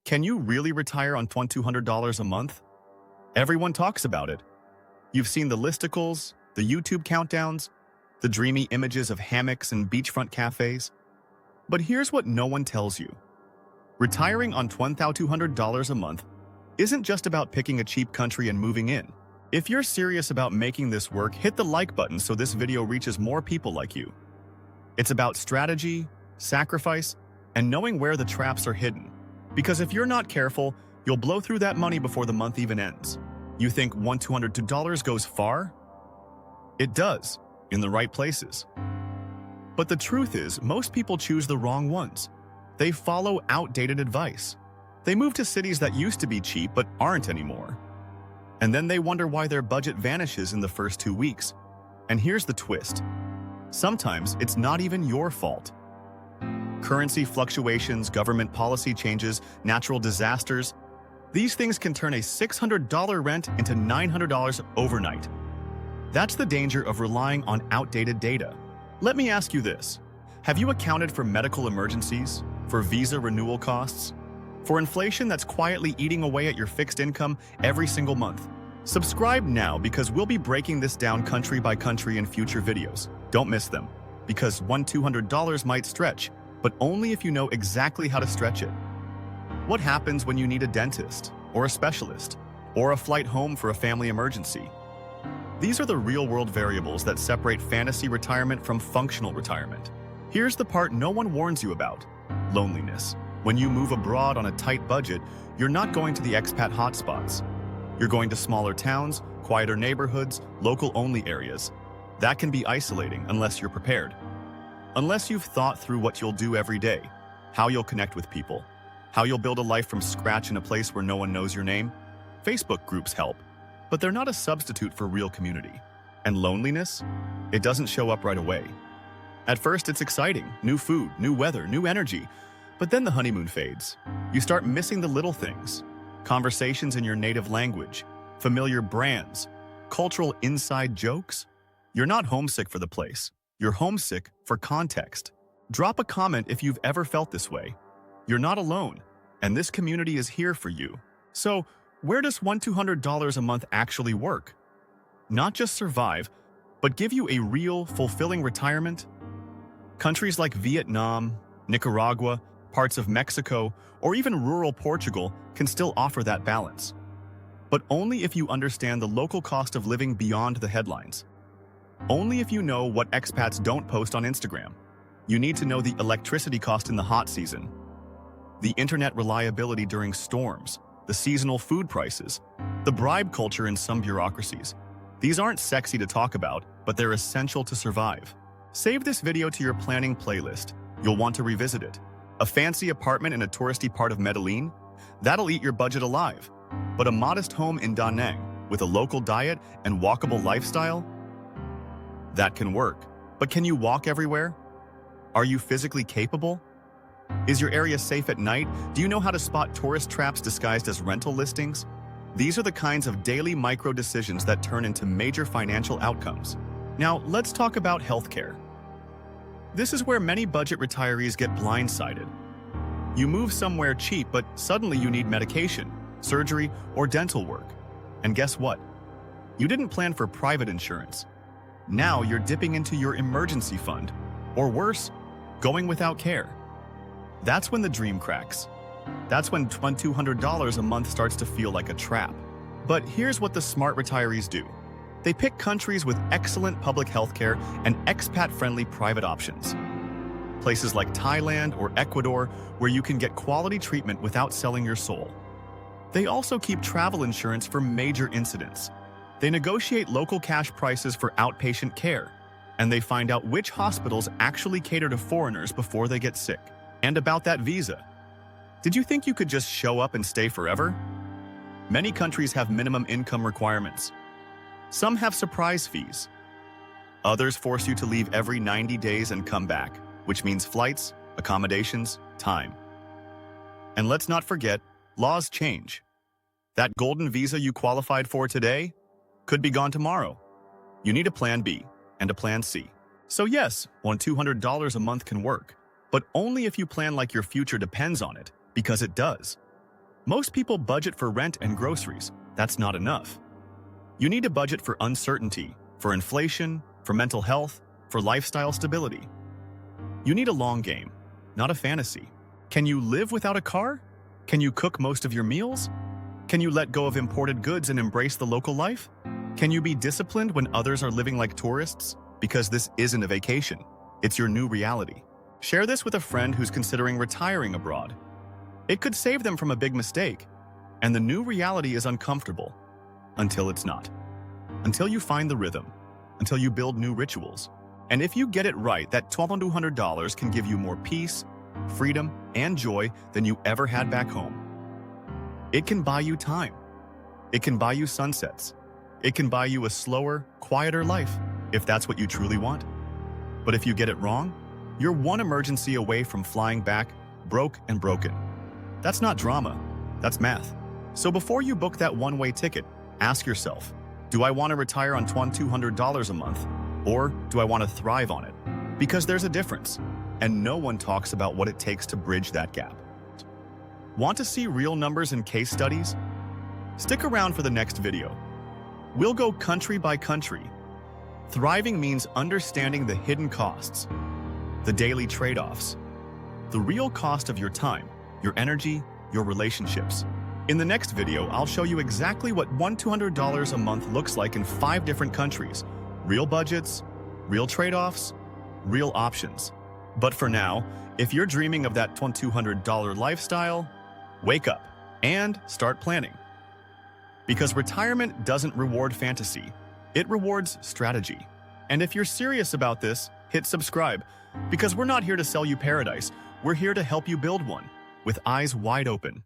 Can you really retire on $200 a month? Everyone talks about it. You've seen the listicles, the YouTube countdowns, the dreamy images of hammocks and beachfront cafes. But here's what no one tells you. Retiring on $200 a month isn't just about picking a cheap country and moving in. If you're serious about making this work, hit the like button so this video reaches more people like you. It's about strategy, sacrifice, and knowing where the traps are hidden. Because if you're not careful, you'll blow through that money before the month even ends. You think $200 goes far? It does, in the right places. But the truth is, most people choose the wrong ones. They follow outdated advice. They move to cities that used to be cheap but aren't anymore. And then they wonder why their budget vanishes in the first 2 weeks. And here's the twist. Sometimes it's not even your fault. Currency fluctuations, government policy changes, natural disasters. These things can turn a $600 rent into $900 overnight. That's the danger of relying on outdated data. Let me ask you this. Have you accounted for medical emergencies, for visa renewal costs, for inflation that's quietly eating away at your fixed income every single month? Subscribe now because we'll be breaking this down country by country in future videos. Don't miss them, because $200 might stretch, but only if you know exactly how to stretch it. What happens when you need a dentist, or a specialist, or a flight home for a family emergency? These are the real-world variables that separate fantasy retirement from functional retirement. Here's the part no one warns you about: loneliness. When you move abroad on a tight budget, you're not going to the expat hotspots. You're going to smaller towns, quieter neighborhoods, local-only areas. That can be isolating unless you're prepared. Unless you've thought through what you'll do every day, how you'll connect with people, how you'll build a life from scratch in a place where no one knows your name. Facebook groups help, but they're not a substitute for real community. And loneliness? It doesn't show up right away. At first, it's exciting. New food, new weather, new energy. But then the honeymoon fades. You start missing the little things. Conversations in your native language, familiar brands, cultural inside jokes. You're not homesick for the place. You're homesick for context. Drop a comment if you've ever felt this way. You're not alone, and this community is here for you. So, where does $200 a month actually work? Not just survive, but give you a real, fulfilling retirement? Countries like Vietnam, Nicaragua, parts of Mexico, or even rural Portugal can still offer that balance. But only if you understand the local cost of living beyond the headlines. Only if you know what expats don't post on Instagram. You need to know the electricity cost in the hot season, the internet reliability during storms, the seasonal food prices, the bribe culture in some bureaucracies. These aren't sexy to talk about, but they're essential to survive. Save this video to your planning playlist. You'll want to revisit it. A fancy apartment in a touristy part of Medellin? That'll eat your budget alive. But a modest home in Da Nang, with a local diet and walkable lifestyle? That can work. But can you walk everywhere? Are you physically capable? Is your area safe at night? Do you know how to spot tourist traps disguised as rental listings? These are the kinds of daily micro decisions that turn into major financial outcomes. Now, let's talk about healthcare. This is where many budget retirees get blindsided. You move somewhere cheap, but suddenly you need medication, surgery, or dental work. And guess what? You didn't plan for private insurance. Now you're dipping into your emergency fund, or worse, going without care. That's when the dream cracks. That's when $200 a month starts to feel like a trap. But here's what the smart retirees do. They pick countries with excellent public healthcare and expat-friendly private options. Places like Thailand or Ecuador, where you can get quality treatment without selling your soul. They also keep travel insurance for major incidents. They negotiate local cash prices for outpatient care, and they find out which hospitals actually cater to foreigners before they get sick. And about that visa. Did you think you could just show up and stay forever? Many countries have minimum income requirements. Some have surprise fees. Others force you to leave every 90 days and come back, which means flights, accommodations, time. And let's not forget, laws change. That golden visa you qualified for today could be gone tomorrow. You need a plan B and a plan C. So yes, $200 a month can work, but only if you plan like your future depends on it, because it does. Most people budget for rent and groceries. That's not enough. You need to budget for uncertainty, for inflation, for mental health, for lifestyle stability. You need a long game, not a fantasy. Can you live without a car? Can you cook most of your meals? Can you let go of imported goods and embrace the local life? Can you be disciplined when others are living like tourists? Because this isn't a vacation. It's your new reality. Share this with a friend who's considering retiring abroad. It could save them from a big mistake. And the new reality is uncomfortable. Until it's not. Until you find the rhythm. Until you build new rituals. And if you get it right, that $1,200 can give you more peace, freedom, and joy than you ever had back home. It can buy you time. It can buy you sunsets. It can buy you a slower, quieter life, if that's what you truly want. But if you get it wrong, you're one emergency away from flying back, broke and broken. That's not drama, that's math. So before you book that one-way ticket, ask yourself, do I want to retire on $200 a month? Or do I want to thrive on it? Because there's a difference, and no one talks about what it takes to bridge that gap. Want to see real numbers and case studies? Stick around for the next video. We'll go country by country. Thriving means understanding the hidden costs, the daily trade-offs, the real cost of your time, your energy, your relationships. In the next video, I'll show you exactly what $200 a month looks like in 5 different countries. Real budgets, real trade-offs, real options. But for now, if you're dreaming of that $200 lifestyle, wake up and start planning. Because retirement doesn't reward fantasy, it rewards strategy. And if you're serious about this, hit subscribe, because we're not here to sell you paradise, we're here to help you build one, with eyes wide open.